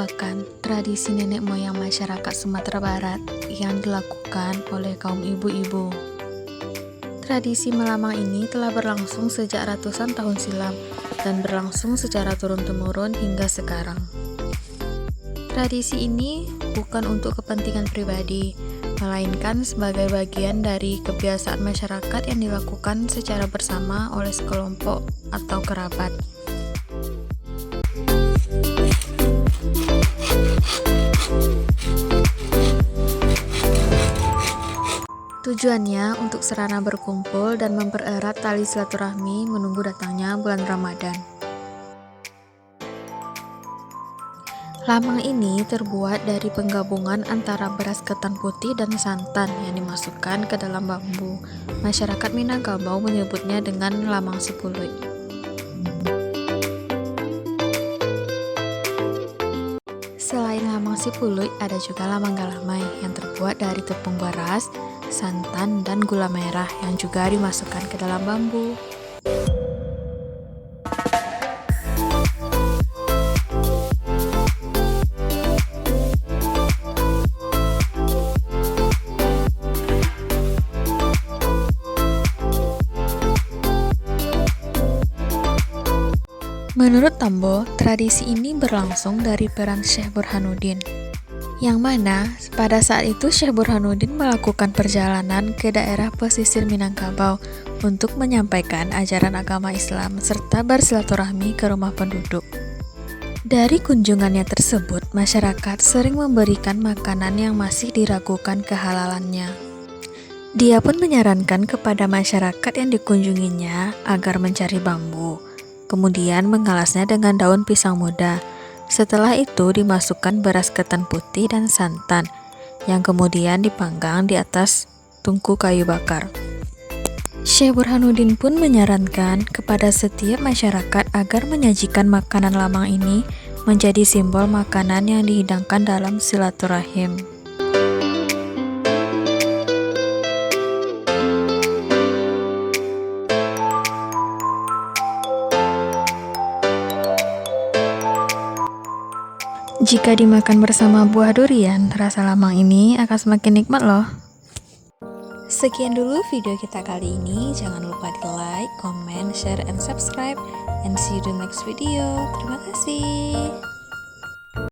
merupakan tradisi nenek moyang masyarakat Sumatera Barat yang dilakukan oleh kaum ibu-ibu. Tradisi melamang ini telah berlangsung sejak ratusan tahun silam dan berlangsung secara turun-temurun hingga sekarang. Tradisi ini bukan untuk kepentingan pribadi, melainkan sebagai bagian dari kebiasaan masyarakat yang dilakukan secara bersama oleh sekelompok atau kerabat. Tujuannya untuk sarana berkumpul dan mempererat tali silaturahmi menunggu datangnya bulan Ramadan. Lamang ini terbuat dari penggabungan antara beras ketan putih dan santan yang dimasukkan ke dalam bambu. Masyarakat Minangkabau menyebutnya dengan lamang sipuluy. Selain lamang sipuluy, ada juga lamang galamai yang terbuat dari tepung beras, santan, dan gula merah yang juga dimasukkan ke dalam bambu. Menurut Tambo, tradisi ini berlangsung dari peran Syekh Burhanuddin, yang mana pada saat itu Syekh Burhanuddin melakukan perjalanan ke daerah pesisir Minangkabau untuk menyampaikan ajaran agama Islam serta bersilaturahmi ke rumah penduduk. Dari kunjungannya tersebut, masyarakat sering memberikan makanan yang masih diragukan kehalalannya. Dia pun menyarankan kepada masyarakat yang dikunjunginya agar mencari bambu, kemudian mengalasnya dengan daun pisang muda. Setelah itu dimasukkan beras ketan putih dan santan, yang kemudian dipanggang di atas tungku kayu bakar. Syekh Burhanuddin pun menyarankan kepada setiap masyarakat agar menyajikan makanan lamang ini menjadi simbol makanan yang dihidangkan dalam silaturahim. Jika dimakan bersama buah durian, rasa lamang ini akan semakin nikmat loh. Sekian dulu video kita kali ini. Jangan lupa di like, comment, share, and subscribe. And see you in the next video. Terima kasih.